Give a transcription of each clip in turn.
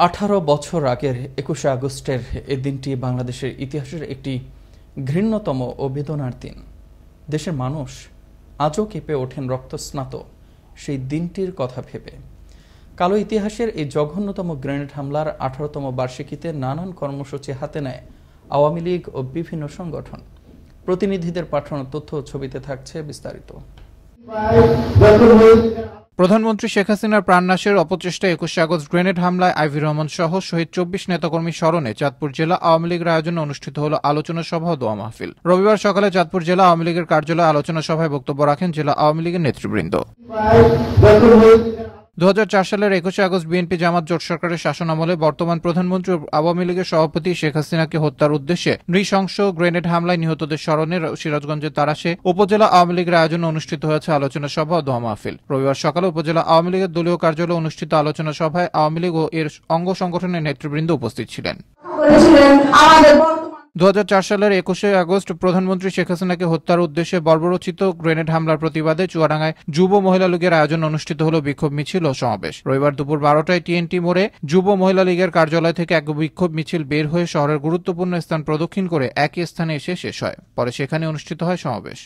18 বছর আগের 21শে আগস্টের এই দিনটি বাংলাদেশের ইতিহাসের একটি ঘৃণ্যতম ও বেদনার দিন। দেশের মানুষ আজও কেঁপে ওঠেন রক্তস্নাত সেই দিনটির কথা ভেবে। কালো ইতিহাসের এই জঘন্যতম গ্রেনেড হামলার 18তম বার্ষিকীতে নানান কর্মসূচি হাতে নেয় আওয়ামী লীগ ও বিভিন্ন সংগঠন। প্রতিনিধিদের পাঠানো তথ্য ও ছবিতে থাকছে বিস্তারিত। প্রধানমন্ত্রী শেখ হাসিনার প্রাণনাশের অপচেষ্টায় 21শে আগস্ট গ্রেনেড হামলায় আইভি রহমান সহ শহীদ 24 নেতাকর্মী স্মরণে চাঁদপুর জেলা আওয়ামী লীগের আয়োজনে অনুষ্ঠিত হল আলোচনা সভা ও দোয়া মাহফিল। রবিবার সকালে চাঁদপুর জেলা আওয়ামী লীগের কার্যালয়ে আলোচনা সভায় বক্তব্য রাখেন জেলা আওয়ামী লীগের নেতৃবৃন্দ। 2004 সালের 21শে আগস্ট বিএনপি জামাত জোট সরকারের শাসনামলে বর্তমান প্রধানমন্ত্রী আওয়ামী লীগের সভাপতি শেখ হাসিনাকে হত্যার উদ্দেশ্যে নৃশংস গ্রেনেড হামলায় নিহতদের স্মরণে সিরাজগঞ্জের তারাশে উপজেলা আওয়ামী লীগের আয়োজনে অনুষ্ঠিত হয়েছে আলোচনা সভা ও দোয়া মাহফিল। রবিবার সকালে উপজেলা আওয়ামী লীগের দলীয় কার্যালয়ে অনুষ্ঠিত আলোচনা সভায় আওয়ামী লীগ ও এর অঙ্গ সংগঠনের নেতৃবৃন্দ উপস্থিত ছিলেন। 2004 সালের 21শে আগস্ট প্রধানমন্ত্রী শেখ হাসিনাকে হত্যার উদ্দেশ্যে বর্বরোচিত গ্রেনেড হামলার প্রতিবাদে চুয়াডাঙ্গায় যুব মহিলা লীগের আয়োজনে অনুষ্ঠিত হল বিক্ষোভ মিছিল ও সমাবেশ। রবিবার দুপুর 12টায় টিএনটি মোড়ে যুব মহিলা লীগের কার্যালয় থেকে এক বিক্ষোভ মিছিল বের হয়ে শহরের গুরুত্বপূর্ণ স্থান প্রদক্ষিণ করে একই স্থানে এসে শেষ হয়। পরে সেখানে অনুষ্ঠিত হয় সমাবেশ।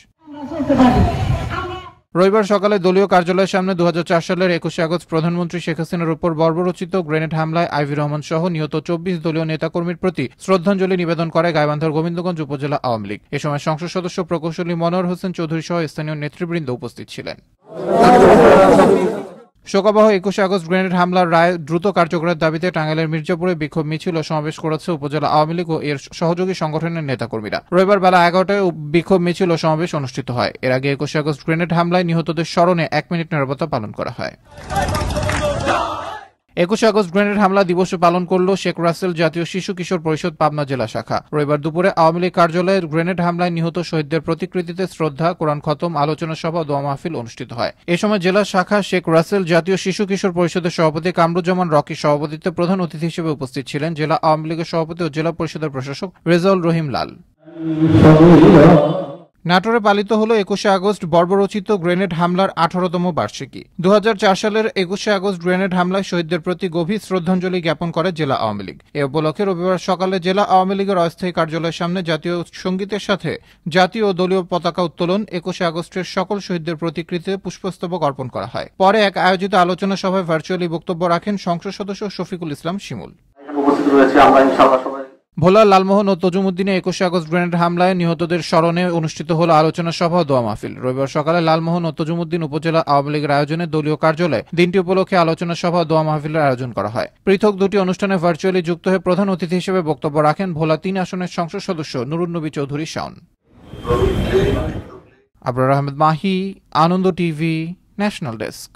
রবিবার সকালে দলীয় কার্যালয়ের সামনে 2004 সালের 21শে আগস্ট প্রধানমন্ত্রী শেখ হাসিনার উপর বর্বরোচিত গ্রেনেড হামলায় আইভি রহমান সহ নিহত 24 দলীয় নেতাকর্মীর প্রতি শ্রদ্ধাঞ্জলি নিবেদন করে গাইবান্ধার গোবিন্দগঞ্জ উপজেলা আওয়ামী লীগ। এ সময় সংসদ সদস্য প্রকৌশলী মনোয়ার হোসেন চৌধুরী সহ স্থানীয় নেতৃবৃন্দ উপস্থিত ছিলেন। শোকাবহ 21শে আগস্ট গ্রেনেড হামলার রায় দ্রুত কার্যকরের দাবিতে টাঙ্গাইলের মির্জাপুরে বিক্ষোভ মিছিল ও সমাবেশ করেছে উপজেলা আওয়ামী লীগ ও এর সহযোগী সংগঠনের নেতাকর্মীরা। রবিবার বেলা 11টায় বিক্ষোভ মিছিল ও সমাবেশ অনুষ্ঠিত হয়। এর আগে 21শে আগস্ট গ্রেনেড হামলায় নিহতদের স্মরণে 1 মিনিট নীরবতা পালন করা হয়। 21শে আগস্ট গ্রেনেড হামলা দিবসে পালন করল শেখ রাসেল জাতীয় শিশু কিশোর পরিষদ পাবনা জেলা শাখা। রবিবার দুপুরে আওয়ামী লীগ কার্যালয়ে গ্রেনেড হামলায় নিহত শহীদদের প্রতিকৃতিতে শ্রদ্ধা, কোরআন খতম, আলোচনা সভা, দোয়া মাহফিল অনুষ্ঠিত হয়। এ সময় জেলা শাখা শেখ রাসেল জাতীয় শিশু কিশোর পরিষদের সভাপতি কামরুজ্জামান রকির সভাপতিত্বে প্রধান অতিথি হিসেবে উপস্থিত ছিলেন জেলা আওয়ামী লীগের সভাপতি ও জেলা পরিষদের প্রশাসক রেজাউল রহিম লাল। নাটোরে পালিত হল 21শে আগস্ট বর্বরোচিত গ্রেনেড হামলার 18তম বার্ষিকী। 2004 সালের 21শে আগস্ট গ্রেনেড হামলায় শহীদদের প্রতি গভীর শ্রদ্ধাঞ্জলি জ্ঞাপন করে জেলা আওয়ামী লীগ। এ উপলক্ষে রবিবার সকালে জেলা আওয়ামী লীগের অস্থায়ী কার্যালয়ের সামনে জাতীয় সঙ্গীতের সাথে জাতীয় ও দলীয় পতাকা উত্তোলন, 21শে আগস্টের সকল শহীদদের প্রতিকৃতিতে পুষ্পস্তবক অর্পণ করা হয়। পরে এক আয়োজিত আলোচনা সভায় ভার্চুয়ালি বক্তব্য রাখেন সংসদ সদস্য শফিকুল ইসলাম শিমুল। ভোলা, লালমোহন ও তজুমুদ্দিনে 21শে আগস্ট গ্রেনেড হামলায় নিহতদের স্মরণে অনুষ্ঠিত হল আলোচনা সভা ও দোয়া মাহফিল। রবিবার সকালে লালমোহন ও তজুমুদ্দিন উপজেলা আওয়ামী লীগের আয়োজনে দলীয় কার্যালয়ে দিনটি উপলক্ষে আলোচনা সভা ও দোয়া মাহফিলের আয়োজন করা হয়। পৃথক দুটি অনুষ্ঠানে ভার্চুয়ালি যুক্ত হয়ে প্রধান অতিথি হিসেবে বক্তব্য রাখেন ভোলা 3 আসনের সংসদ সদস্য নুরুন্নবী চৌধুরী শাওন। আবরার আহমেদ মাহি, আনন্দ টিভি, ন্যাশনাল ডেস্ক।